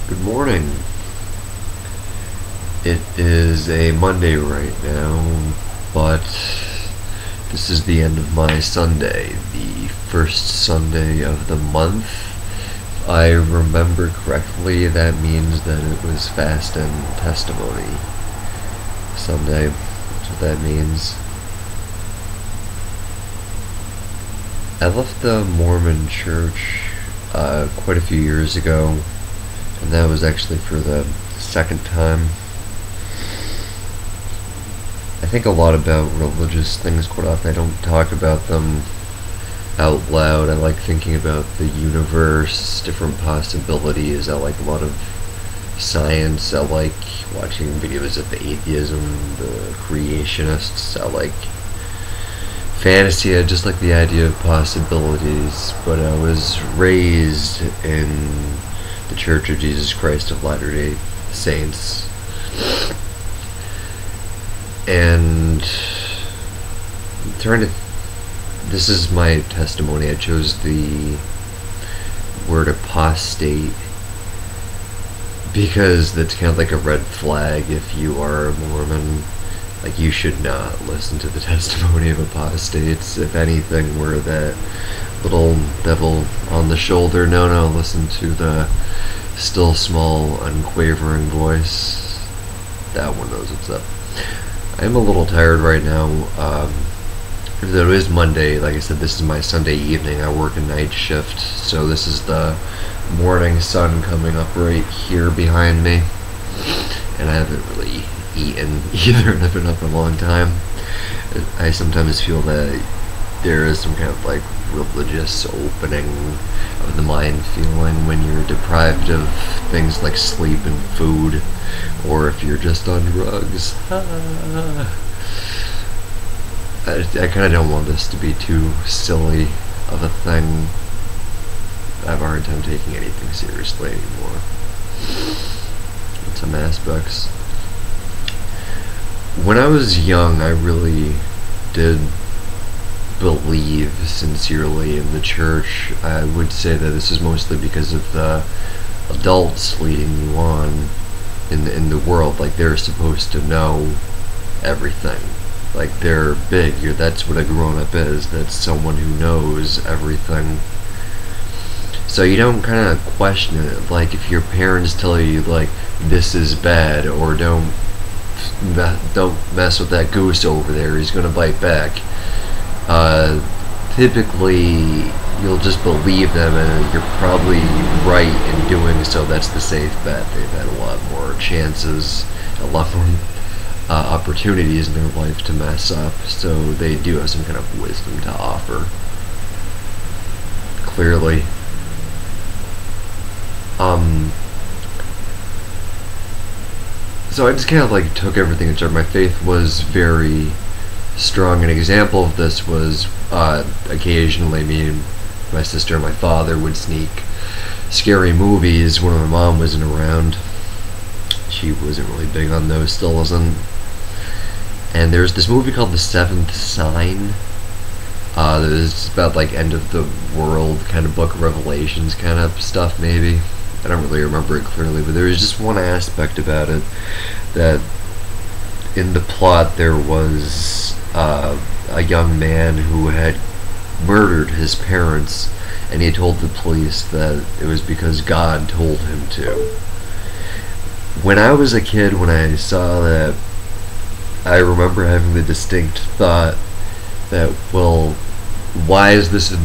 Good morning. It is a Monday right now, but this is the end of my Sunday, the first Sunday of the month. If I remember correctly, that means that it was Fast and Testimony Sunday. That's what that means. I left the Mormon church quite a few years ago, and that was actually for the second time. I think a lot about religious things quite often. I don't talk about them out loud. I like thinking about the universe, different possibilities. I like a lot of science. I like watching videos of atheism, the creationists. I like fantasy. I just like the idea of possibilities. But I was raised in the Church of Jesus Christ of Latter-day Saints. And I'm trying to, this is my testimony. I chose the word apostate because that's kind of like a red flag if you are a Mormon. Like, you should not listen to the testimony of apostates. If anything, we're that little devil on the shoulder. No, listen to the still small, unquavering voice. That one knows what's up. I'm a little tired right now. Though it is Monday, like I said, this is my Sunday evening. I work a night shift, so this is the morning sun coming up right here behind me. And I haven't really eaten either, and I've been up a long time. I sometimes feel that there is some kind of like religious opening of the mind feeling when you're deprived of things like sleep and food, or if you're just on drugs. I kind of don't want this to be too silly of a thing. I have a hard time taking anything seriously anymore in some aspects. When I was young, I really did believe sincerely in the church. I would say that this is mostly because of the adults leading you on in the world. Like, they're supposed to know everything. Like, they're big. That's what a grown-up is. That's someone who knows everything. So you don't kind of question it. Like, if your parents tell you, like, this is bad, or don't mess with that goose over there, he's gonna bite back. Typically, you'll just believe them, and you're probably right in doing so. That's the safe bet. They've had a lot more chances, a lot more opportunities in their life to mess up, so they do have some kind of wisdom to offer. Clearly. So I just kind of like took everything and started. My faith was very strong. An example of this was occasionally me and my sister and my father would sneak scary movies when my mom wasn't around. She wasn't really big on those, still isn't. And there's this movie called The Seventh Sign. It's about like end of the world kind of book of Revelations kind of stuff, maybe. I don't really remember it clearly, but there was just one aspect about it that in the plot there was a young man who had murdered his parents, and he told the police that it was because God told him to. When I was a kid, when I saw that, I remember having the distinct thought that, well, why is this a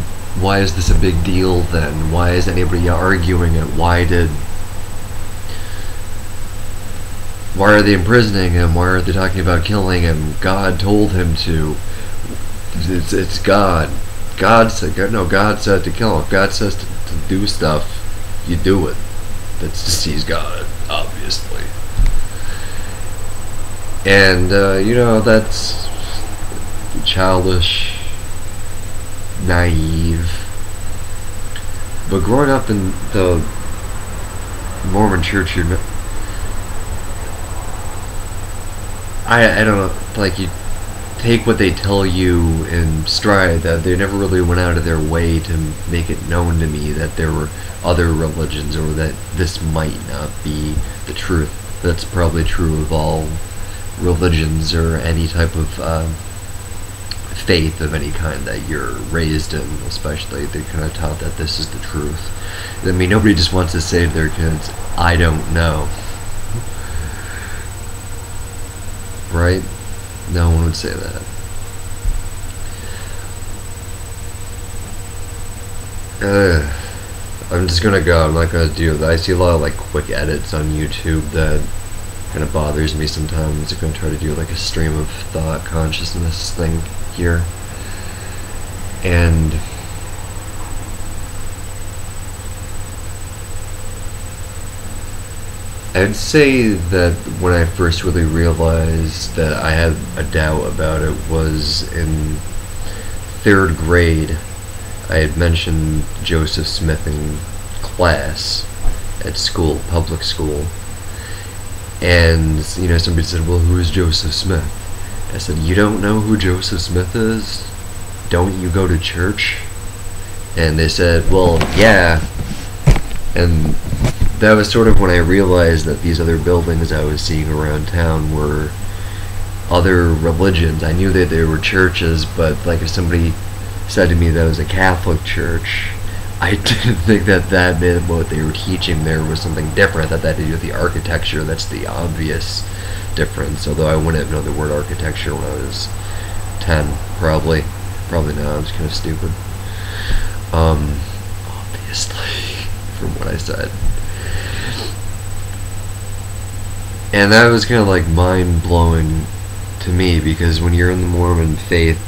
big deal then? Why is anybody arguing it? Why are they imprisoning him? Why are they talking about killing him? God told him to. It's God. God said to kill him. If God says to do stuff, you do it. That's just, he's God, obviously. And, that's childish, naive. But growing up in the Mormon church, I don't know, like, take what they tell you in stride, that they never really went out of their way to make it known to me that there were other religions, or that this might not be the truth. That's probably true of all religions, or any type of faith of any kind that you're raised in. Especially, they're kind of taught that this is the truth. I mean, nobody just wants to say to their kids, I don't know. Right? No one would say that. I'm just gonna go. I'm not gonna do that. I see a lot of like quick edits on YouTube that kind of bothers me sometimes. I'm gonna try to do like a stream of thought consciousness thing here. And I'd say that when I first really realized that I had a doubt about it was in 3rd grade. I had mentioned Joseph Smith in class at school, public school. And, somebody said, well, who is Joseph Smith? I said, you don't know who Joseph Smith is? Don't you go to church? And they said, well, yeah. And that was sort of when I realized that these other buildings I was seeing around town were other religions. I knew that there were churches, but like if somebody said to me that it was a Catholic church, I didn't think that that meant what they were teaching there was something different, that had to do with the architecture. That's the obvious difference, although I wouldn't have known the word architecture when I was 10, probably not. I was kind of stupid, obviously, from what I said. And that was kind of like mind-blowing to me, because when you're in the Mormon faith,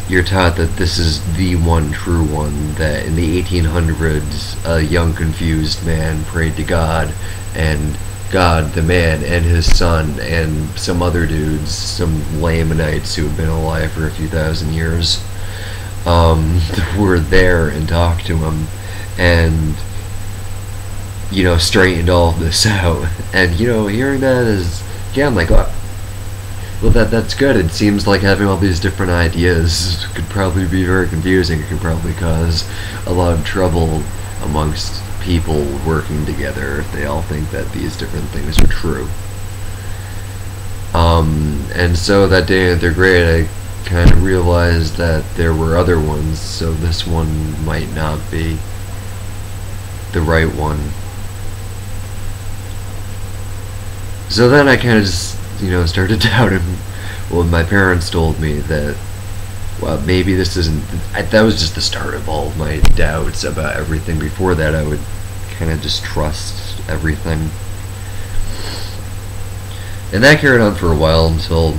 you're taught that this is the one true one, that in the 1800s a young confused man prayed to God, and God, the man, and his son, and some other dudes, some Lamanites who had been alive for a few thousand years, were there and talked to him, and straightened all of this out. And hearing that is, I'm like, oh, well, that's good. It seems like having all these different ideas could probably be very confusing. It could probably cause a lot of trouble amongst people working together if they all think that these different things are true. And so that day in 3rd grade, I kind of realized that there were other ones, so this one might not be the right one. So then I kind of just, started doubting. Well, my parents told me that, well, maybe this isn't, that was just the start of all of my doubts about everything. Before that, I would kind of just trust everything. And that carried on for a while until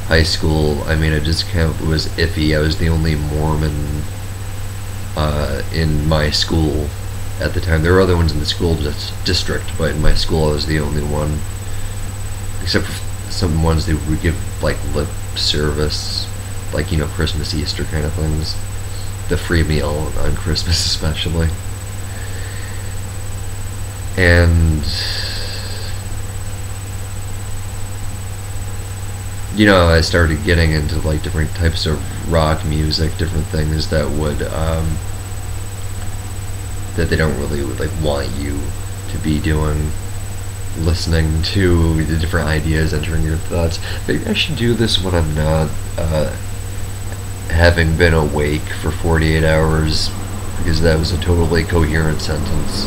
high school. I mean, it just kind of was iffy. I was the only Mormon in my school at the time. There were other ones in the school district, but in my school I was the only one, except for some ones that would give like lip service, like Christmas, Easter kind of things, the free meal on Christmas especially. And I started getting into like different types of rock music, different things that would that they don't really like want you to be doing, listening to the different ideas entering your thoughts. Maybe I should do this when I'm not having been awake for 48 hours, because that was a totally coherent sentence.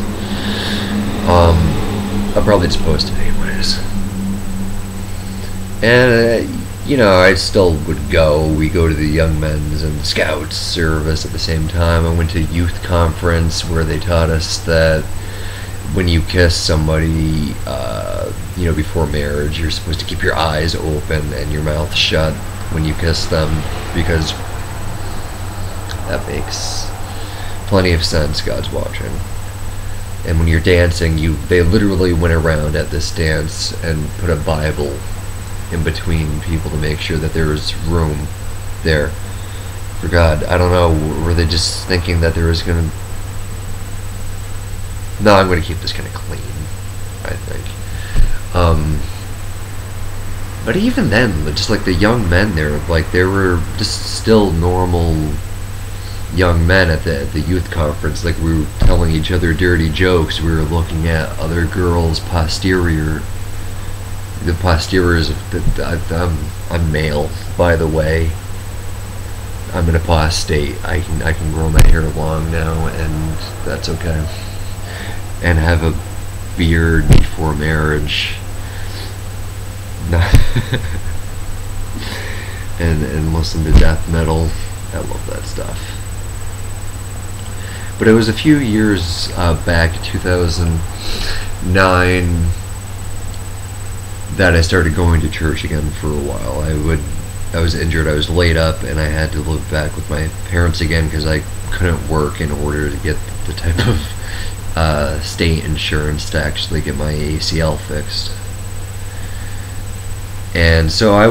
I'll probably just post it anyways. And I still would go. We go to the Young Men's and the Scouts service at the same time. I went to youth conference where they taught us that when you kiss somebody, before marriage, you're supposed to keep your eyes open and your mouth shut when you kiss them, because that makes plenty of sense. God's watching. And when you're dancing, they literally went around at this dance and put a Bible in between people to make sure that there was room there for God. I don't know, were they just thinking that there was gonna... No, I'm gonna keep this kind of clean, I think. But even then, just like the young men there, like they were just still normal young men at the youth conference. Like we were telling each other dirty jokes. We were looking at other girls' posterior. The posteriors of I'm male, by the way. I'm an apostate. I can grow my hair long now, and that's okay. And have a beard before marriage. and listen to death metal. I love that stuff. But it was a few years back, 2009, that I started going to church again for a while. I was injured, I was laid up, and I had to live back with my parents again because I couldn't work in order to get the type of state insurance to actually get my ACL fixed. And so I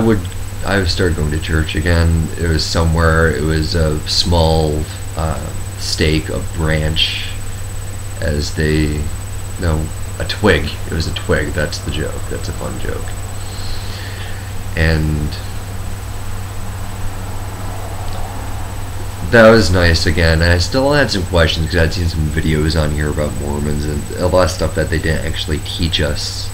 started going to church again. It was somewhere, it was a small stake, a branch, as they, no, a twig. It was a twig, that's the joke. That's a fun joke. And that was nice again. I still had some questions because I'd seen some videos on here about Mormons and a lot of stuff that they didn't actually teach us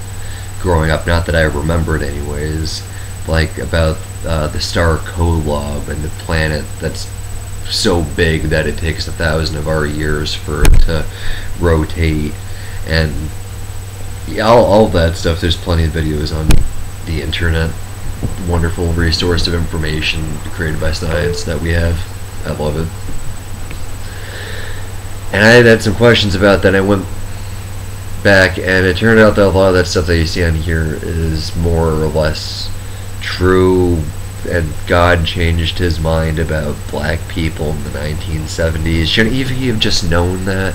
growing up. Not that I remembered anyways. Like about the star Kolob and the planet that's so big that it takes 1,000 of our years for it to rotate, and yeah, all that stuff. There's plenty of videos on the internet. Wonderful resource of information created by science that we have. I love it. And I had some questions about that. I went back, and it turned out that a lot of that stuff that you see on here is more or less true, and God changed his mind about black people in the 1970s. Shouldn't he have just known that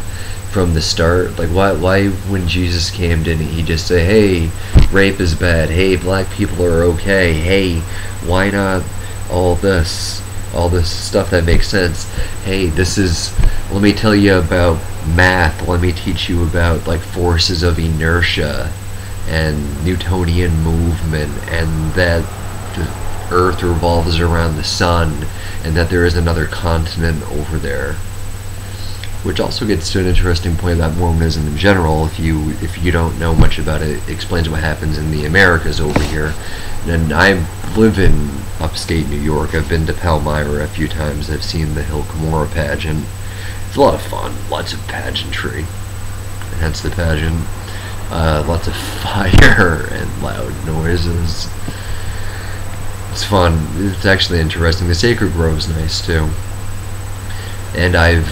from the start? Like, why when Jesus came, didn't he just say, hey, rape is bad, hey, black people are okay, hey, why not all this stuff that makes sense, hey, this is, let me tell you about math, let me teach you about like forces of inertia and Newtonian movement, and that the Earth revolves around the sun, and that there is another continent over there. Which also gets to an interesting point about Mormonism in general. If you don't know much about it, it explains what happens in the Americas over here. And I live in upstate New York. I've been to Palmyra a few times. I've seen the Hill Cumorah pageant. It's a lot of fun. Lots of pageantry. Hence the pageant. Lots of fire and loud noises. It's fun. It's actually interesting. The Sacred Grove's nice too. And I've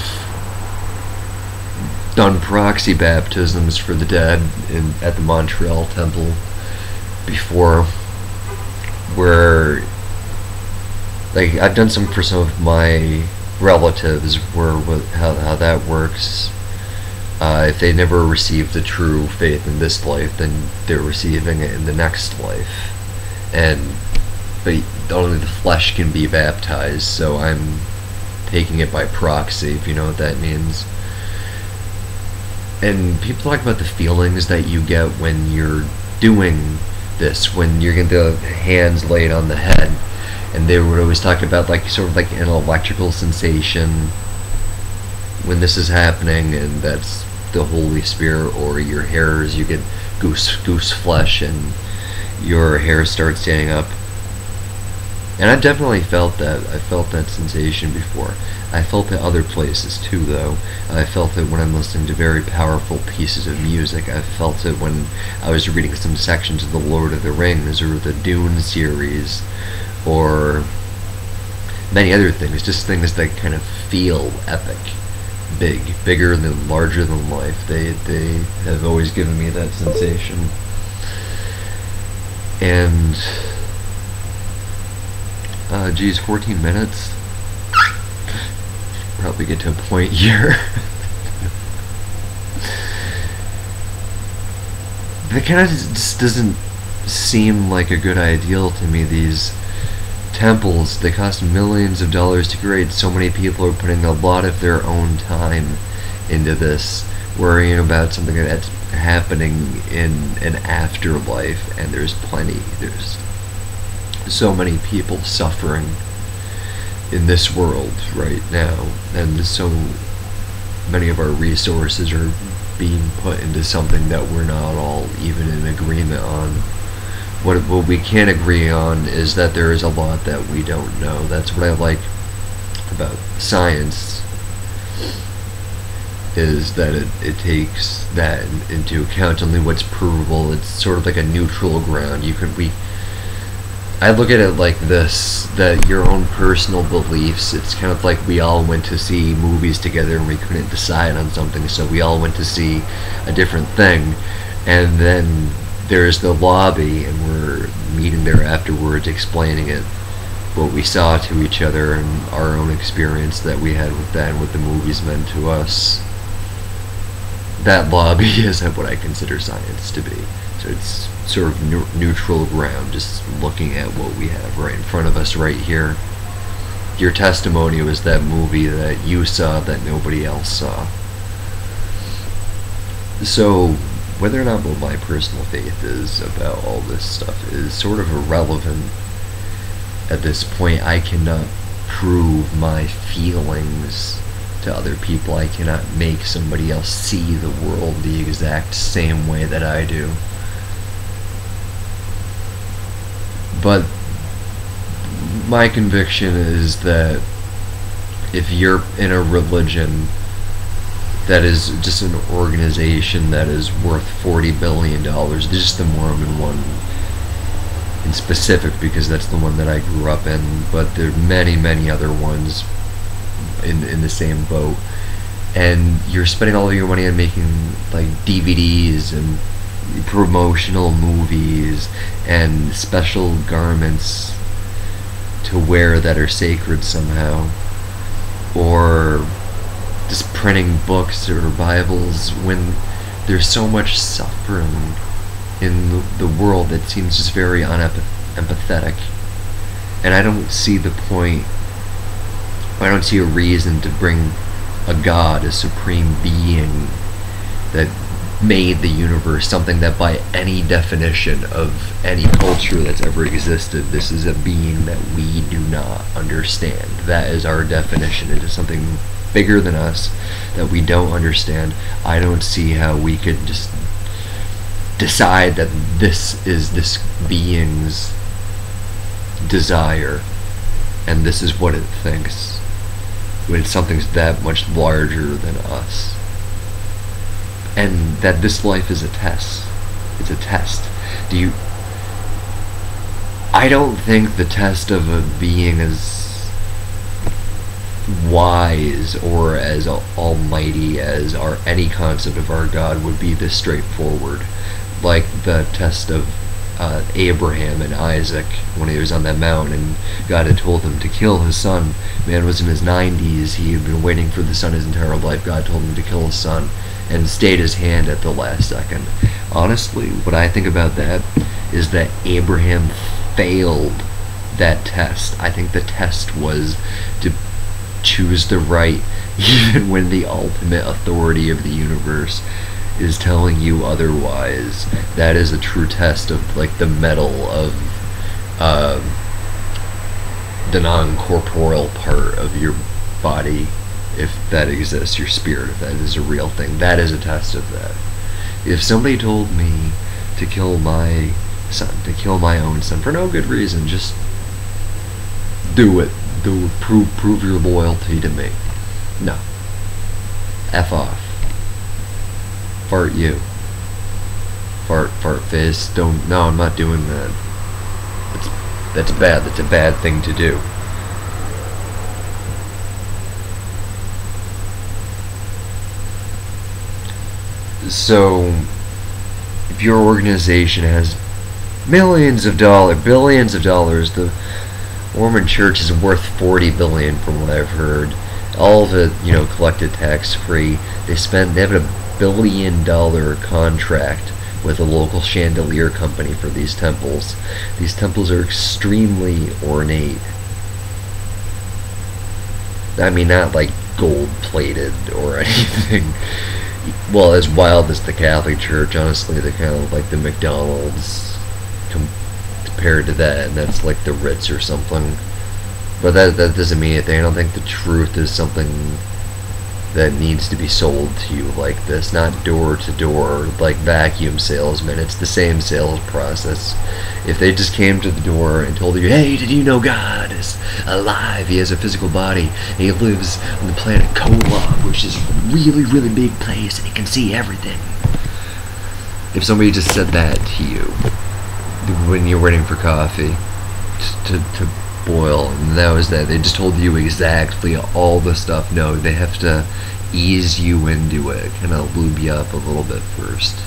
done proxy baptisms for the dead at the Montreal Temple before, where like I've done some for some of my relatives, where how that works. If they never received the true faith in this life, then they're receiving it in the next life, but only the flesh can be baptized, so I'm taking it by proxy, if you know what that means. And people talk about the feelings that you get when you're doing this, when you're getting the hands laid on the head, and they would always talk about like sort of like an electrical sensation when this is happening, and that's the Holy Spirit, or your hairs, you get goose flesh and your hair starts standing up. And I've definitely felt that. I felt that sensation before. I felt it other places too, though. I felt it when I'm listening to very powerful pieces of music. I felt it when I was reading some sections of The Lord of the Rings, or the Dune series, or many other things. Just things that kind of feel epic. Bigger than, larger than life. They have always given me that sensation. And geez, 14 minutes? Probably get to a point here. That kind of just doesn't seem like a good ideal to me. These temples, they cost millions of dollars to create. So many people are putting a lot of their own time into this, worrying about something that's happening in an afterlife, and there's so many people suffering in this world right now, and so many of our resources are being put into something that we're not all even in agreement on. What we can agree on is that there is a lot that we don't know. That's what I like about science, is that it takes that into account, only what's provable. It's sort of like a neutral ground. I look at it like this, that your own personal beliefs, it's kind of like we all went to see movies together and we couldn't decide on something, so we all went to see a different thing, and then there's the lobby and we're meeting there afterwards explaining what we saw to each other and our own experience that we had with that and what the movies meant to us. That lobby is what I consider science to be. So it's sort of neutral ground, just looking at what we have right in front of us right here. Your testimony was that movie that you saw that nobody else saw. So whether or not what my personal faith is about all this stuff is sort of irrelevant at this point. I cannot prove my feelings to other people. I cannot make somebody else see the world the exact same way that I do. But my conviction is that if you're in a religion that is just an organization that is worth $40 billion, just the Mormon one in specific, because that's the one that I grew up in, but there are many, many other ones in the same boat, and you're spending all of your money on making like DVDs and promotional movies and special garments to wear that are sacred somehow, or just printing books or Bibles, when there's so much suffering in the world that seems just very unempathetic. And I don't see the point, I don't see a reason to bring a God, a supreme being that made the universe, something that by any definition of any culture that's ever existed, this is a being that we do not understand. That is our definition. It is something bigger than us that we don't understand. I don't see how we could just decide that this is this being's desire and this is what it thinks when something's that much larger than us. And that this life is a test. It's a test. I don't think the test of a being as wise or as almighty as any concept of our God would be this straightforward. Like the test of Abraham and Isaac when he was on that mountain and God had told him to kill his son. Man was in his 90s. He had been waiting for the son his entire life. God told him to kill his son and stayed his hand at the last second. Honestly, what I think about that is that Abraham failed that test. I think the test was to choose the right, even when the ultimate authority of the universe is telling you otherwise. That is a true test of like the metal of the non-corporeal part of your body, if that exists, your spirit, if that is a real thing. That is a test of that. If somebody told me to kill my son, to kill my own son for no good reason, just do it. Prove your loyalty to me. No. F off. Fart you. Fart face. Don't. No, I'm not doing that. That's bad. That's a bad thing to do. So, if your organization has millions of dollars, billions of dollars, the Mormon Church is worth $40 billion from what I've heard. All of it, collected tax-free. They have a $1 billion contract with a local chandelier company for these temples. These temples are extremely ornate. I mean, not like gold-plated or anything. Well, as wild as the Catholic Church, honestly, they're kind of like the McDonald's compared to that, and that's like the Ritz or something. But that doesn't mean anything. I don't think the truth is something that needs to be sold to you like this, not door to door like vacuum salesmen. It's the same sales process. If they just came to the door and told you, hey, did you know God is alive? He has a physical body, and he lives on the planet Kolob, which is a really, really big place, and he can see everything. If somebody just said that to you when you're waiting for coffee to boil, and that was that, they just told you exactly all the stuff. No, they have to ease you into it, kind of lube you up a little bit first.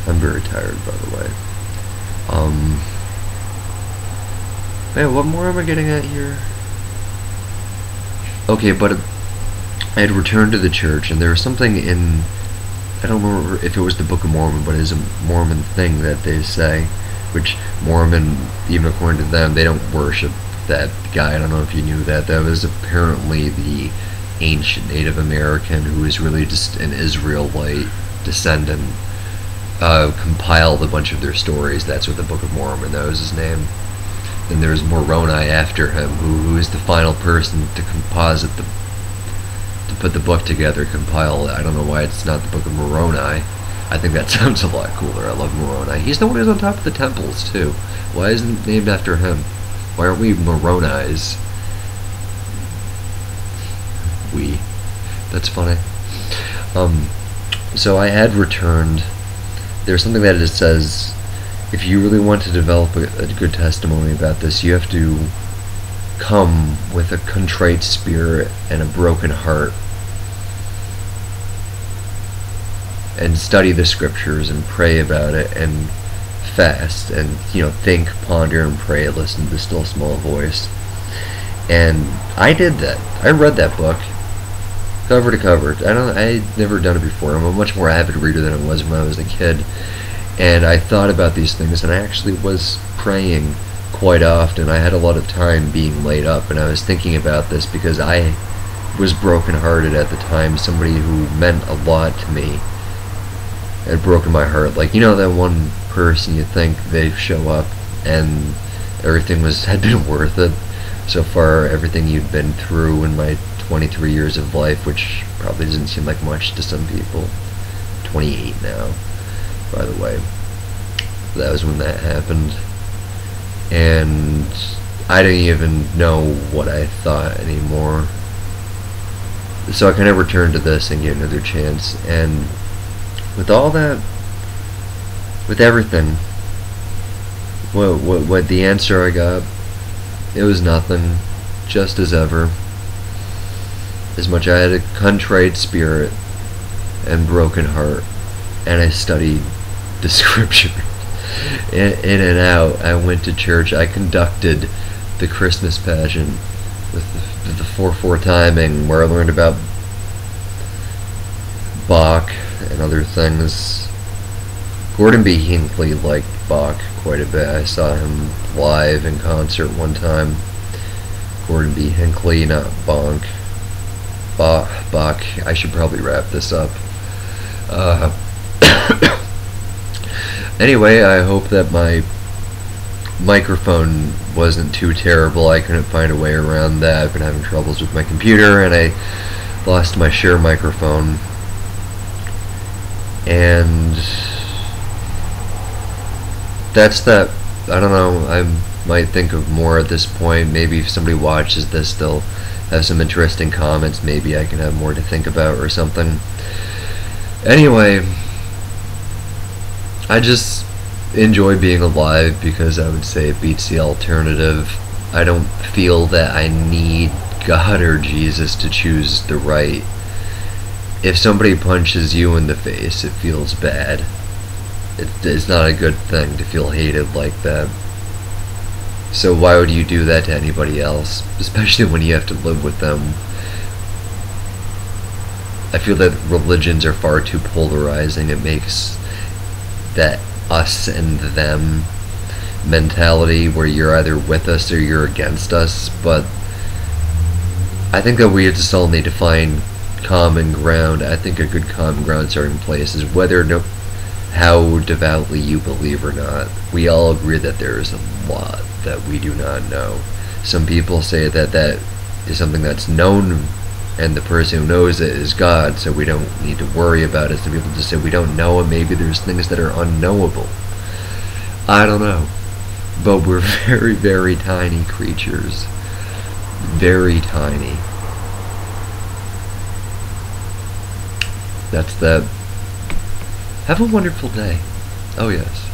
I'm very tired, by the way. Man, what more am I getting at here? Okay, but I had returned to the church, and there was something in, I don't remember if it was the Book of Mormon, but it's a Mormon thing that they say, which Mormon, even according to them, they don't worship that guy. I don't know if you knew that. That was apparently the ancient Native American who was really just an Israelite descendant, compiled a bunch of their stories. That's what the Book of Mormon, that was his name. Then there's Moroni after him, who is the final person to composite to put the book together, compile it. I don't know why it's not the Book of Moroni. I think that sounds a lot cooler. I love Moroni. He's the one who's on top of the temples, too. Why isn't it named after him? Why aren't we Moronis? We. That's funny. So I had returned. There's something that it says, if you really want to develop a good testimony about this, you have to come with a contrite spirit and a broken heart, and study the scriptures and pray about it and fast and think, ponder, and pray. Listen to the still small voice. And I did that. I read that book cover to cover. I'd never done it before. I'm a much more avid reader than I was when I was a kid, and I thought about these things, and I actually was praying quite often. I had a lot of time being laid up, and I was thinking about this because I was brokenhearted at the time. Somebody who meant a lot to me had broken my heart. Like, that one person you think they show up and everything had been worth it so far, everything you'd been through in my 23 years of life, which probably doesn't seem like much to some people. 28 now, by the way. That was when that happened, and I didn't even know what I thought anymore. So I kind of returned to this and gave another chance, and with all that, with everything, what the answer I got, it was nothing, just as ever. As much I had a contrite spirit and broken heart, and I studied the scripture in and out. I went to church. I conducted the Christmas pageant with the 4/4 timing, where I learned about Bach and other things. Gordon B. Hinckley liked Bach quite a bit. I saw him live in concert one time. Gordon B. Hinckley, not Bonk. Bach. I should probably wrap this up. Anyway, I hope that my microphone wasn't too terrible. I couldn't find a way around that. I've been having troubles with my computer, and I lost my Shure microphone. And that's that. I don't know, I might think of more at this point. Maybe if somebody watches this, they'll have some interesting comments. Maybe I can have more to think about or something. Anyway, I just enjoy being alive because I would say it beats the alternative. I don't feel that I need God or Jesus to choose the right. If somebody punches you in the face, it feels bad. It's not a good thing to feel hated like that. So why would you do that to anybody else? Especially when you have to live with them. I feel that religions are far too polarizing. It makes that us and them mentality where you're either with us or you're against us. But I think that we just all need to find common ground. I think a good common ground starting place is whether how devoutly you believe or not, we all agree that there is a lot that we do not know. Some people say that that is something that's known, and the person who knows it is God, so we don't need to worry about it. Some people just say we don't know, and maybe there's things that are unknowable. I don't know. But we're very, very tiny creatures. Very tiny. That's that. Have a wonderful day. Oh yes.